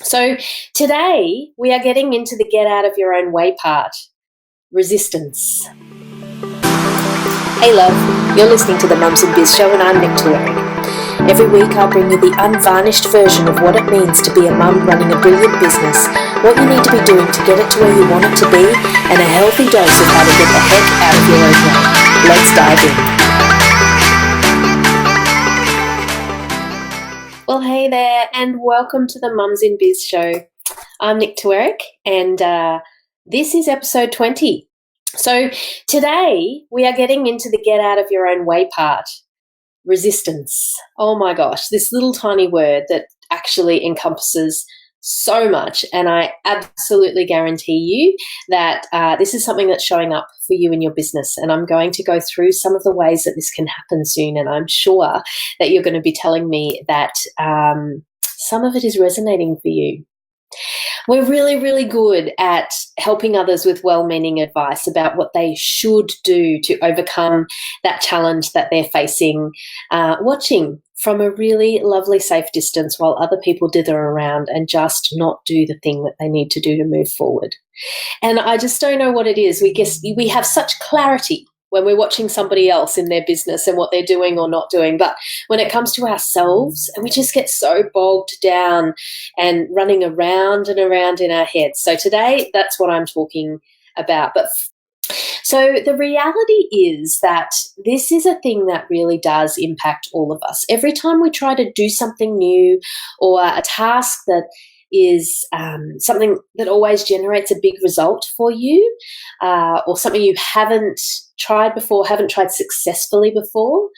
So today we are getting into the get out of your own way part, resistance. Hey love, you're listening to the Mums in Biz Show and I'm Victoria. Every week I'll bring you the unvarnished version of what it means to be a mum running a brilliant business, what you need to be doing to get it to where you want it to be, and a healthy dose of how to get the heck out of your own way. Let's dive in. Well, hey there, and welcome to the Mums in Biz Show. I'm Nick Tuerick, and this is episode 20. So today we are getting into the get out of your own way part, resistance. Oh my gosh, this little tiny word that actually encompasses so much, and I absolutely guarantee you that this is something that's showing up for you in your business, and I'm going to go through some of the ways that this can happen soon, and I'm sure that you're going to be telling me that some of it is resonating for you. We're really, really good at helping others with well-meaning advice about what they should do to overcome that challenge that they're facing, watching from a really lovely safe distance while other people dither around and just not do the thing that they need to do to move forward. And I just don't know what it is. We have such clarity when we're watching somebody else in their business and what they're doing or not doing. But when it comes to ourselves, and we just get so bogged down and running around and around in our heads. So today, that's what I'm talking about. So the reality is that this is a thing that really does impact all of us. Every time we try to do something new or a task that is something that always generates a big result for you, or something you haven't tried before, haven't tried successfully before,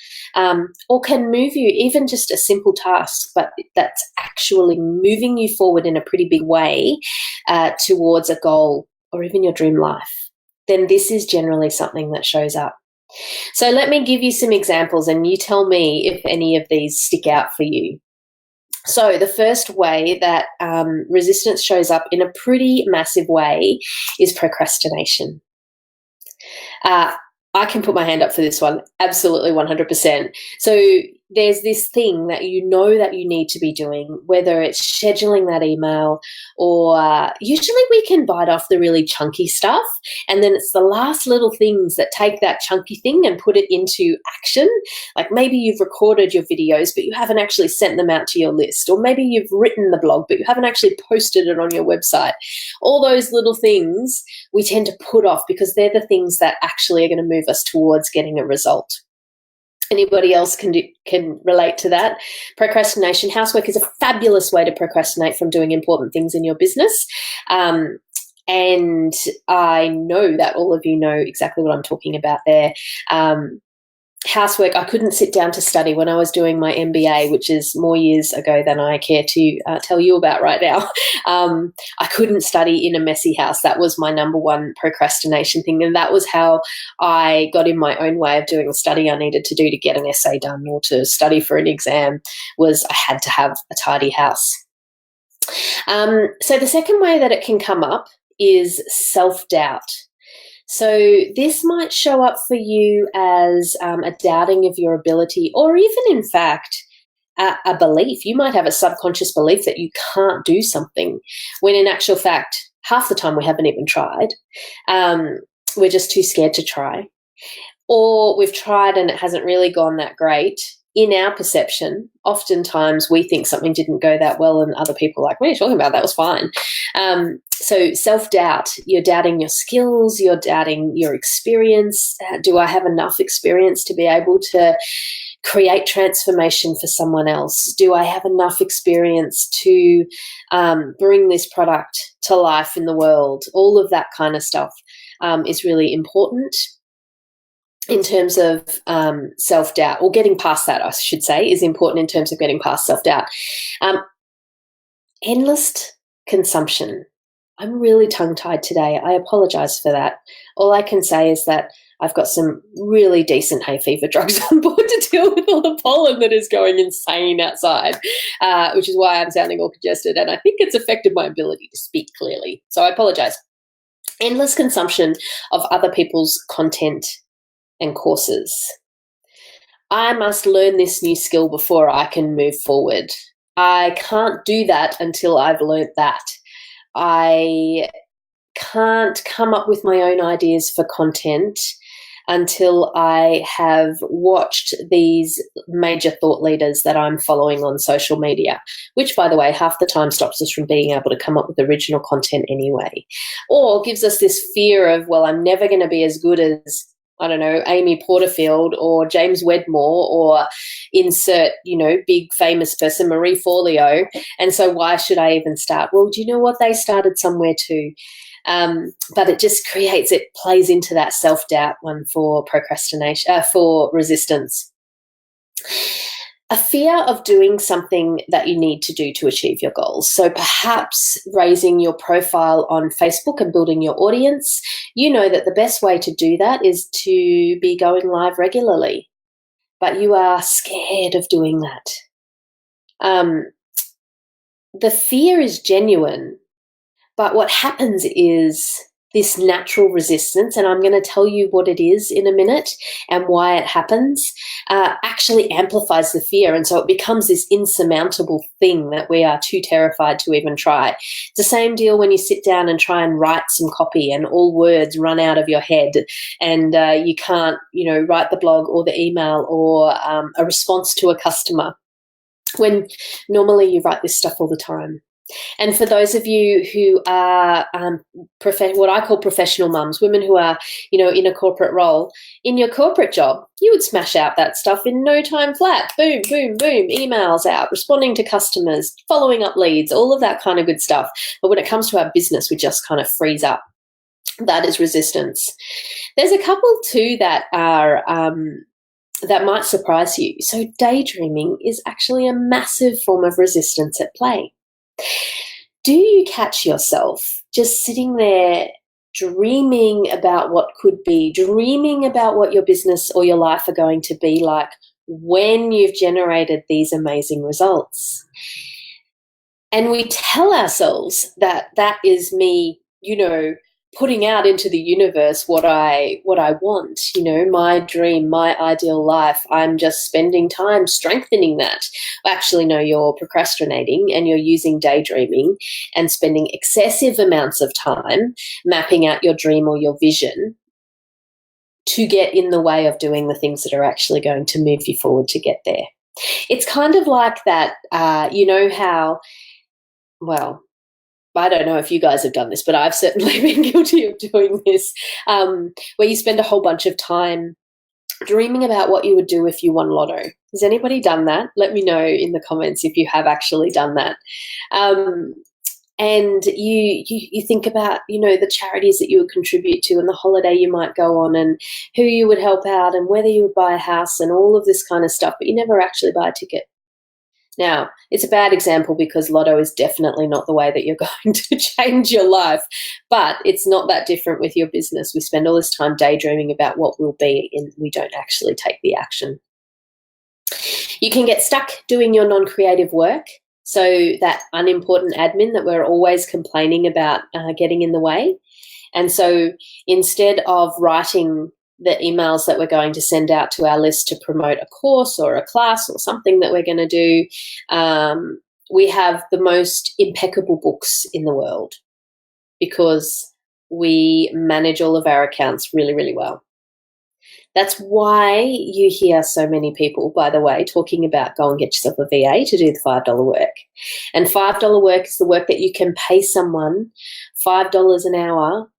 or can move you, even just a simple task, but that's actually moving you forward in a pretty big way towards a goal or even your dream life, then this is generally something that shows up. So let me give you some examples and you tell me if any of these stick out for you. So the first way that resistance shows up in a pretty massive way is procrastination. I can put my hand up for this one, absolutely 100%. So there's this thing that you know that you need to be doing, whether it's scheduling that email or usually we can bite off the really chunky stuff, and then it's the last little things that take that chunky thing and put it into action. Like maybe you've recorded your videos, but you haven't actually sent them out to your list, or maybe you've written the blog, but you haven't actually posted it on your website. All those little things we tend to put off because they're the things that actually are going to move us towards getting a result. Anybody else can relate to that? Procrastination. Housework is a fabulous way to procrastinate from doing important things in your business. And I know that all of you know exactly what I'm talking about there. Housework, I couldn't sit down to study when I was doing my MBA, which is more years ago than I care to tell you about right now. I couldn't study in a messy house. That was my number one procrastination thing, and that was how I got in my own way of doing the study I needed to do to get an essay done or to study for an exam, was I had to have a tidy house. So the second way that it can come up is self-doubt. So this might show up for you as a doubting of your ability, or even in fact a belief. You might have a subconscious belief that you can't do something, when in actual fact half the time we haven't even tried. We're just too scared to try, or we've tried and it hasn't really gone that great. In our perception, oftentimes we think something didn't go that well and other people are like, what are you talking about? That was fine. So self-doubt, you're doubting your skills, you're doubting your experience. Do I have enough experience to be able to create transformation for someone else? Do I have enough experience to bring this product to life in the world? All of that kind of stuff is really important. In terms of self-doubt, or getting past that, I should say, is important in terms of getting past self-doubt. Endless consumption. I'm really tongue-tied today. I apologise for that. All I can say is that I've got some really decent hay fever drugs on board to deal with all the pollen that is going insane outside, which is why I'm sounding all congested, and I think it's affected my ability to speak clearly. So I apologise. Endless consumption of other people's content and courses. I must learn this new skill before I can move forward. I can't do that until I've learnt that. I can't come up with my own ideas for content until I have watched these major thought leaders that I'm following on social media, which, by the way, half the time stops us from being able to come up with original content anyway, or gives us this fear of, well, I'm never going to be as good as, I don't know, Amy Porterfield or James Wedmore or insert, big famous person, Marie Forleo. And so why should I even start? Well, do you know what? They started somewhere too. But it just plays into that self-doubt one for procrastination, for resistance. A fear of doing something that you need to do to achieve your goals. So perhaps raising your profile on Facebook and building your audience. You know that the best way to do that is to be going live regularly, but you are scared of doing that. The fear is genuine, but what happens is this natural resistance, and I'm going to tell you what it is in a minute and why it happens, actually amplifies the fear. And so it becomes this insurmountable thing that we are too terrified to even try. It's the same deal when you sit down and try and write some copy and all words run out of your head and you can't, write the blog or the email or a response to a customer, when normally you write this stuff all the time. And for those of you who are what I call professional mums, women who are, in a corporate role, in your corporate job, you would smash out that stuff in no time flat. Boom, boom, boom, emails out, responding to customers, following up leads, all of that kind of good stuff. But when it comes to our business, we just kind of freeze up. That is resistance. There's a couple too that are that might surprise you. So daydreaming is actually a massive form of resistance at play. Do you catch yourself just sitting there dreaming about what could be, dreaming about what your business or your life are going to be like when you've generated these amazing results? And we tell ourselves that that is me, putting out into the universe what I want, my dream, my ideal life. I'm just spending time strengthening that. Actually, no, you're procrastinating and you're using daydreaming and spending excessive amounts of time mapping out your dream or your vision to get in the way of doing the things that are actually going to move you forward to get there. It's kind of like that, how, well, I don't know if you guys have done this, but I've certainly been guilty of doing this, where you spend a whole bunch of time dreaming about what you would do if you won lotto. Has anybody done that? Let me know in the comments if you have actually done that. And you think about, the charities that you would contribute to and the holiday you might go on and who you would help out and whether you would buy a house and all of this kind of stuff, but you never actually buy a ticket. Now, it's a bad example because lotto is definitely not the way that you're going to change your life, but it's not that different with your business. We spend all this time daydreaming about what will be and we don't actually take the action. You can get stuck doing your non-creative work, so that unimportant admin that we're always complaining about getting in the way. And so instead of writing the emails that we're going to send out to our list to promote a course or a class or something that we're going to do, we have the most impeccable books in the world because we manage all of our accounts really, really well. That's why you hear so many people, by the way, talking about go and get yourself a VA to do the $5 work. And $5 work is the work that you can pay someone $5 an hour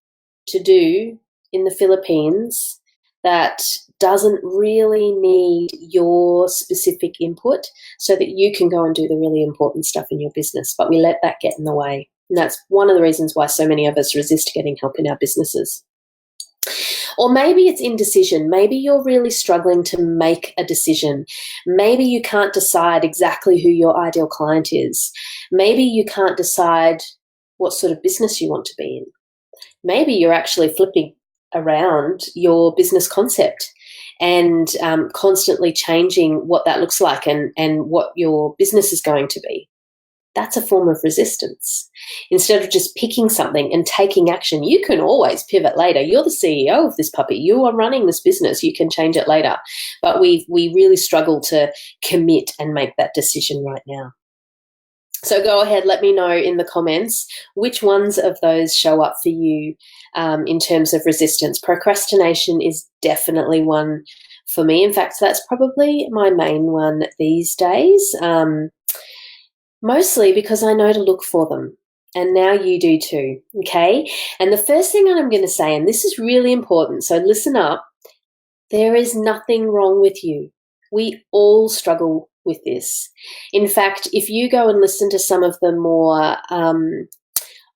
to do in the Philippines that doesn't really need your specific input so that you can go and do the really important stuff in your business. But we let that get in the way. And that's one of the reasons why so many of us resist getting help in our businesses. Or maybe it's indecision. Maybe you're really struggling to make a decision. Maybe you can't decide exactly who your ideal client is. Maybe you can't decide what sort of business you want to be in. Maybe you're actually flipping around your business concept and constantly changing what that looks like and what your business is going to be. That's a form of resistance. Instead of just picking something and taking action, you can always pivot later. You're the CEO of this puppy. You are running this business. You can change it later. But we really struggle to commit and make that decision right now. So go ahead, let me know in the comments which ones of those show up for you in terms of resistance. Procrastination is definitely one for me. In fact, that's probably my main one these days, mostly because I know to look for them. And now you do too, okay? And the first thing that I'm going to say, and this is really important, so listen up, there is nothing wrong with you. We all struggle with this. In fact, if you go and listen to some of the more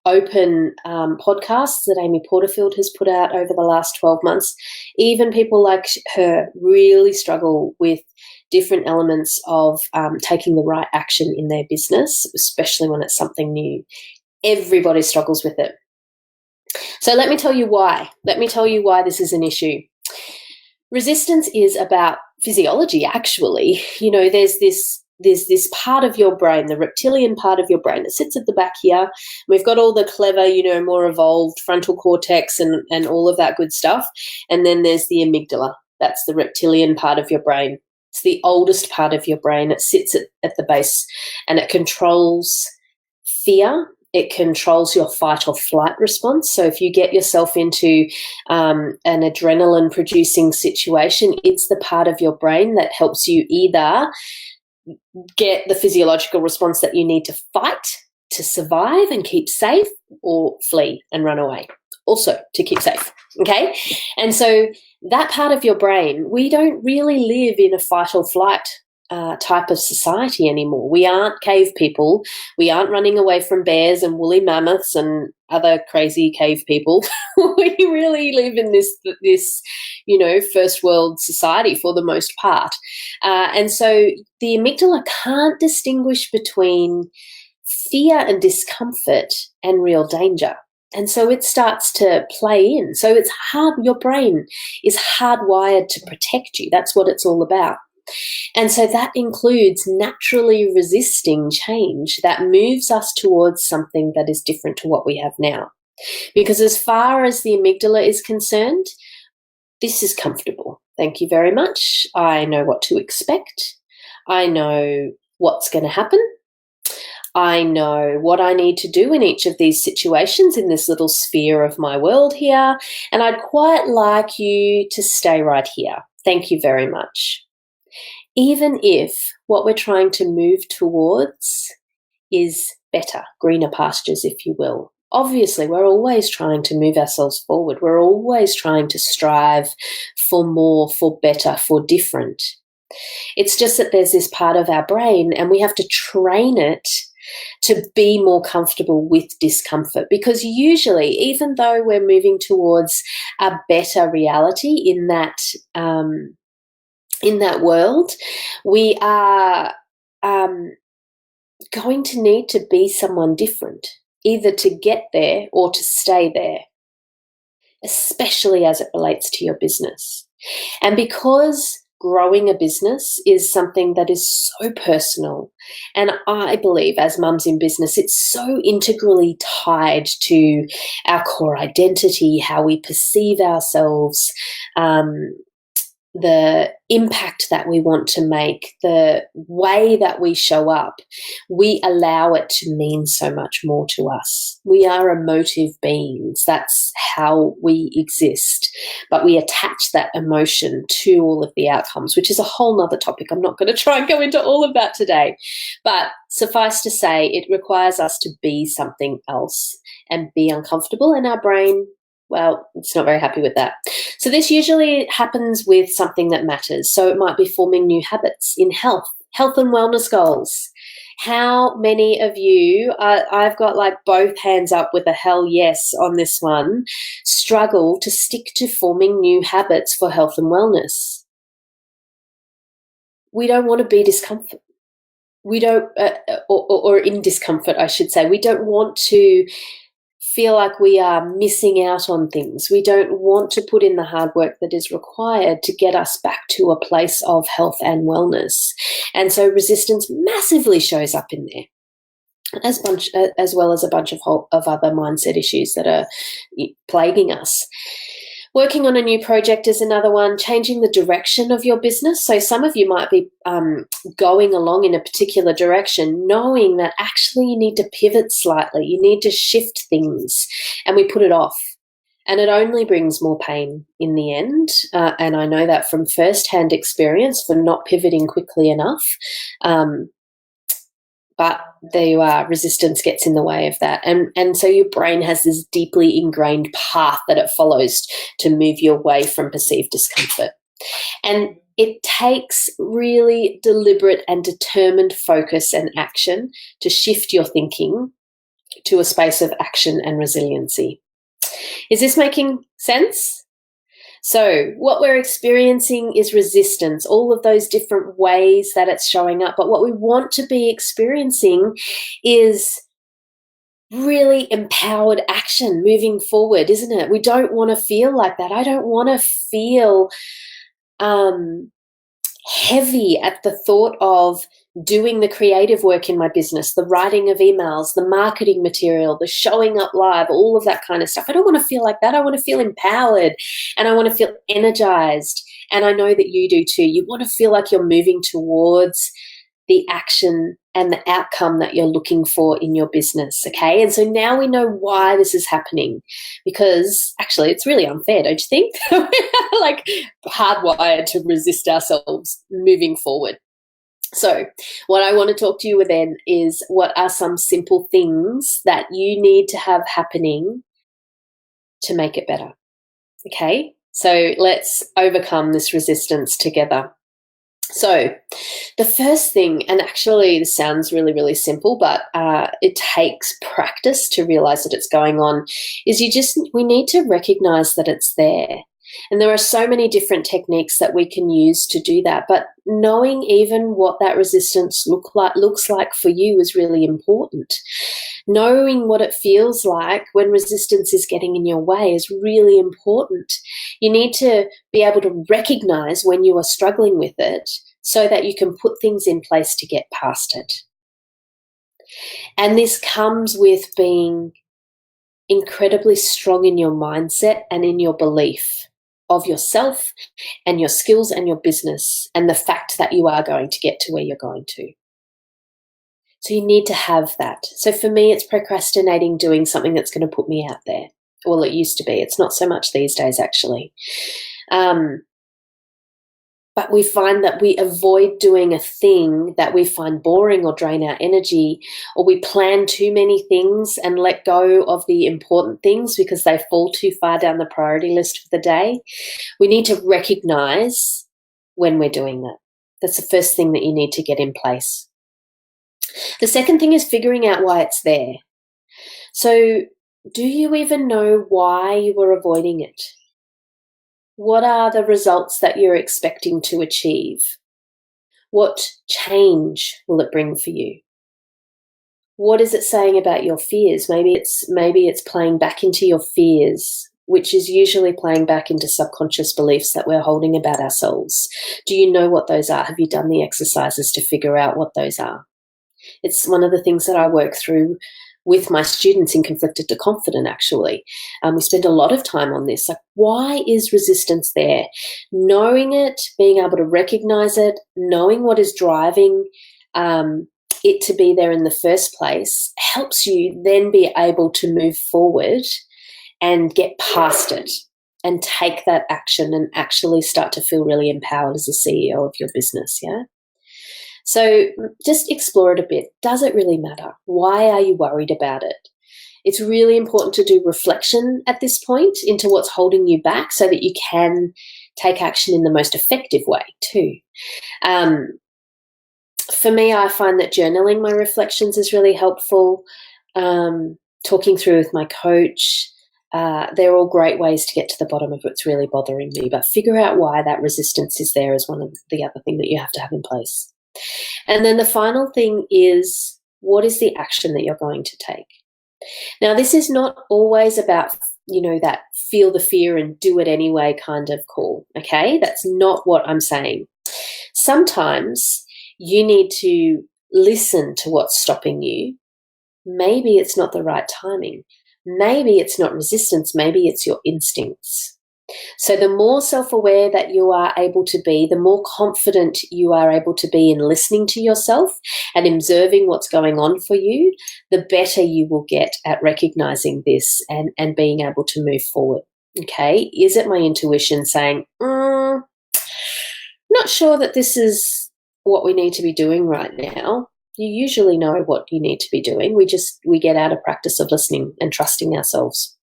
open podcasts that Amy Porterfield has put out over the last 12 months, even people like her really struggle with different elements of taking the right action in their business, especially when it's something new. Everybody struggles with it. So let me tell you why. Let me tell you why this is an issue. Resistance is about physiology, actually. You know, there's this part of your brain, the reptilian part of your brain that sits at the back here. We've got all the clever, you know, more evolved frontal cortex and all of that good stuff. And then there's the amygdala. That's the reptilian part of your brain. It's the oldest part of your brain. It sits at the base and it controls fear. It controls your fight or flight response. So if you get yourself into an adrenaline-producing situation, it's the part of your brain that helps you either get the physiological response that you need to fight, to survive and keep safe, or flee and run away, also to keep safe, okay? And so that part of your brain, we don't really live in a fight or flight type of society anymore. We aren't cave people. We aren't running away from bears and woolly mammoths and other crazy cave people. We really live in this, you know, first world society for the most part. And so the amygdala can't distinguish between fear and discomfort and real danger. And so it starts to play in. So it's hard. Your brain is hardwired to protect you. That's what it's all about. And so that includes naturally resisting change that moves us towards something that is different to what we have now. Because as far as the amygdala is concerned, this is comfortable. Thank you very much. I know what to expect. I know what's going to happen. I know what I need to do in each of these situations in this little sphere of my world here. And I'd quite like you to stay right here. Thank you very much. Even if what we're trying to move towards is better, greener pastures, if you will. Obviously, we're always trying to move ourselves forward. We're always trying to strive for more, for better, for different. It's just that there's this part of our brain and we have to train it to be more comfortable with discomfort, because usually, even though we're moving towards a better reality in that world, we are going to need to be someone different, either to get there or to stay there, especially as it relates to your business. And because growing a business is something that is so personal, and I believe as mums in business, it's so integrally tied to our core identity, how we perceive ourselves, the impact that we want to make, the way that we show up, we allow it to mean so much more to us. We are emotive beings. That's how we exist. But we attach that emotion to all of the outcomes, which is a whole nother topic. I'm not going to try and go into all of that today. But suffice to say, it requires us to be something else and be uncomfortable, and our brain, well, it's not very happy with that. So this usually happens with something that matters. So it might be forming new habits in health and wellness goals. How many of you, I've got like both hands up with a hell yes on this one, struggle to stick to forming new habits for health and wellness? We don't want to be discomfort. We don't, or in discomfort, I should say. We don't want to feel like we are missing out on things. We don't want to put in the hard work that is required to get us back to a place of health and wellness. And so resistance massively shows up in there, as well as a bunch of other mindset issues that are plaguing us. Working on a new project is another one. Changing the direction of your business. So some of you might be going along in a particular direction, knowing that actually you need to pivot slightly. You need to shift things, and we put it off. And it only brings more pain in the end. And I know that from firsthand experience for not pivoting quickly enough. But there you are, resistance gets in the way of that. And so your brain has this deeply ingrained path that it follows to move you away from perceived discomfort. And it takes really deliberate and determined focus and action to shift your thinking to a space of action and resiliency. Is this making sense? So what we're experiencing is resistance, all of those different ways that it's showing up. But what we want to be experiencing is really empowered action moving forward, isn't it? We don't want to feel like that. I don't want to feel heavy at the thought of doing the creative work in my business, the writing of emails, the marketing material, the showing up live, all of that kind of stuff. I don't want to feel like that. I want to feel empowered and I want to feel energized. And I know that you do too. You want to feel like you're moving towards the action and the outcome that you're looking for in your business, okay? And so now we know why this is happening, because actually it's really unfair, don't you think? We're like hardwired to resist ourselves moving forward. So what I want to talk to you then is, what are some simple things that you need to have happening to make it better, okay? So let's overcome this resistance together. So the first thing, and actually this sounds really, really simple, but it takes practice to realize that it's going on, is we need to recognize that it's there. And there are so many different techniques that we can use to do that. But knowing even what that resistance looks like for you is really important. Knowing what it feels like when resistance is getting in your way is really important. You need to be able to recognize when you are struggling with it so that you can put things in place to get past it. And this comes with being incredibly strong in your mindset and in your belief of yourself and your skills and your business and the fact that you are going to get to where you're going to. So you need to have that. So for me, it's procrastinating doing something that's going to put me out there. Well, it used to be. It's not so much these days, actually. But we find that we avoid doing a thing that we find boring or drain our energy, or we plan too many things and let go of the important things because they fall too far down the priority list for the day. We need to recognize when we're doing that. That's the first thing that you need to get in place. The second thing is figuring out why it's there. So, do you even know why you were avoiding it? What are the results that you're expecting to achieve? What change will it bring for you? What is it saying about your fears? Maybe it's playing back into your fears, which is usually playing back into subconscious beliefs that we're holding about ourselves. Do you know what those are? Have you done the exercises to figure out what those are? It's one of the things that I work through with my students in Conflicted to Confident, actually. We spend a lot of time on this. Like, why is resistance there? Knowing it, being able to recognize it, knowing what is driving it to be there in the first place helps you then be able to move forward and get past it and take that action and actually start to feel really empowered as a CEO of your business, yeah? So just explore it a bit. Does it really matter? Why are you worried about it? It's really important to do reflection at this point into what's holding you back so that you can take action in the most effective way too. For me, I find that journaling my reflections is really helpful. Talking through with my coach, they're all great ways to get to the bottom of what's really bothering me. But figure out why that resistance is there is one of the other thing that you have to have in place. And then the final thing is, what is the action that you're going to take? Now, this is not always about, that feel the fear and do it anyway kind of call, okay? That's not what I'm saying. Sometimes you need to listen to what's stopping you. Maybe it's not the right timing. Maybe it's not resistance. Maybe it's your instincts. So the more self-aware that you are able to be, the more confident you are able to be in listening to yourself and observing what's going on for you, the better you will get at recognizing this and being able to move forward. Okay, is it my intuition saying, not sure that this is what we need to be doing right now? You usually know what you need to be doing. We get out of practice of listening and trusting ourselves.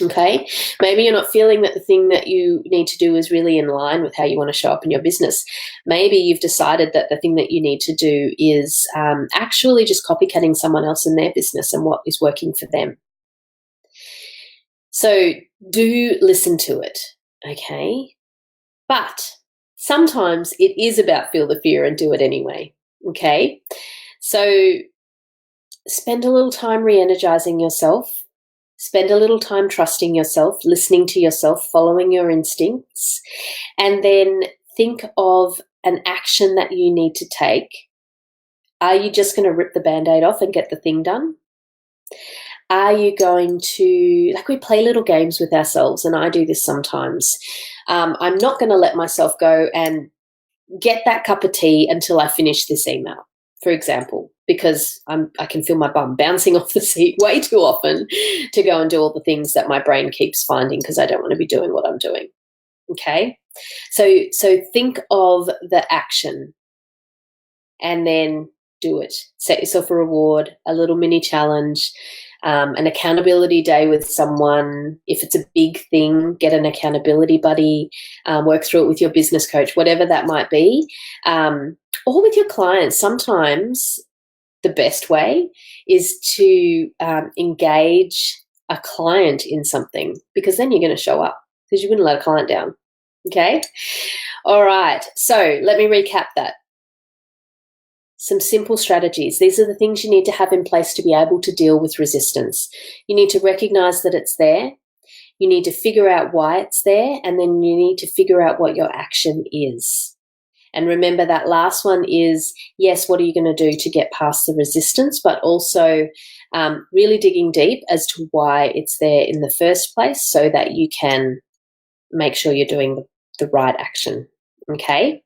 Okay, maybe you're not feeling that the thing that you need to do is really in line with how you want to show up in your business. Maybe you've decided that the thing that you need to do is actually just copycatting someone else in their business and what is working for them. So do listen to it, okay? But sometimes it is about feel the fear and do it anyway, okay? So spend a little time re-energizing yourself. Spend a little time trusting yourself, listening to yourself, following your instincts, and then think of an action that you need to take. Are you just going to rip the Band-Aid off and get the thing done? Are you going to, like we play little games with ourselves, and I do this sometimes. I'm not going to let myself go and get that cup of tea until I finish this email, for example, because I can feel my bum bouncing off the seat way too often to go and do all the things that my brain keeps finding because I don't want to be doing what I'm doing. Okay? So think of the action and then do it. Set yourself a reward, a little mini challenge, an accountability day with someone. If it's a big thing, get an accountability buddy, work through it with your business coach, whatever that might be, or with your clients. Sometimes the best way is to engage a client in something, because then you're going to show up, because you wouldn't let a client down. Okay? All right. So let me recap that. Some simple strategies. These are the things you need to have in place to be able to deal with resistance. You need to recognize that it's there. You need to figure out why it's there, and then you need to figure out what your action is. And remember, that last one is, yes, what are you going to do to get past the resistance, but also really digging deep as to why it's there in the first place so that you can make sure you're doing the right action. Okay?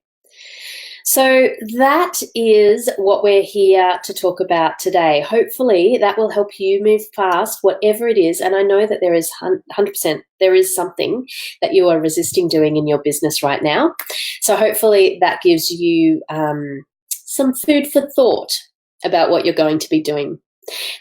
So that is what we're here to talk about today. Hopefully that will help you move past whatever it is. And I know that there is 100%, there is something that you are resisting doing in your business right now. So hopefully that gives you some food for thought about what you're going to be doing.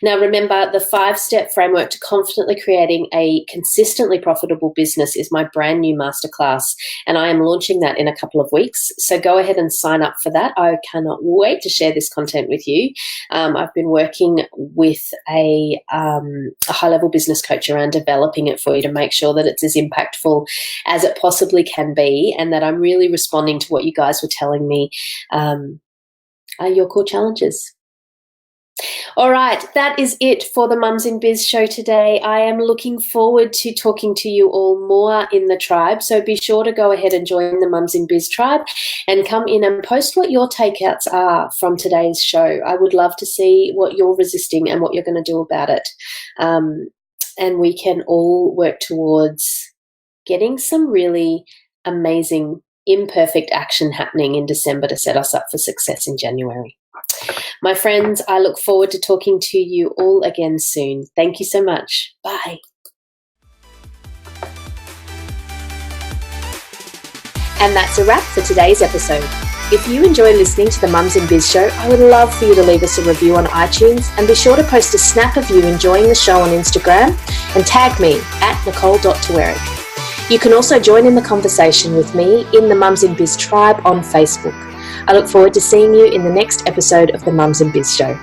Now, remember, the 5-step framework to confidently creating a consistently profitable business is my brand new masterclass, and I am launching that in a couple of weeks. So go ahead and sign up for that. I cannot wait to share this content with you. I've been working with a high-level business coach around developing it for you to make sure that it's as impactful as it possibly can be, and that I'm really responding to what you guys were telling me are your core challenges. All right, that is it for the Mums in Biz show today. I am looking forward to talking to you all more in the tribe, so be sure to go ahead and join the Mums in Biz tribe and come in and post what your takeouts are from today's show. I would love to see what you're resisting and what you're going to do about it. And we can all work towards getting some really amazing, imperfect action happening in December to set us up for success in January. My friends, I look forward to talking to you all again soon. Thank you so much. Bye. And that's a wrap for today's episode. If you enjoy listening to the Mums in Biz show, I would love for you to leave us a review on iTunes, and be sure to post a snap of you enjoying the show on Instagram and tag me at nicole.tuerick. You can also join in the conversation with me in the Mums in Biz tribe on Facebook. I look forward to seeing you in the next episode of the Mums in Biz show.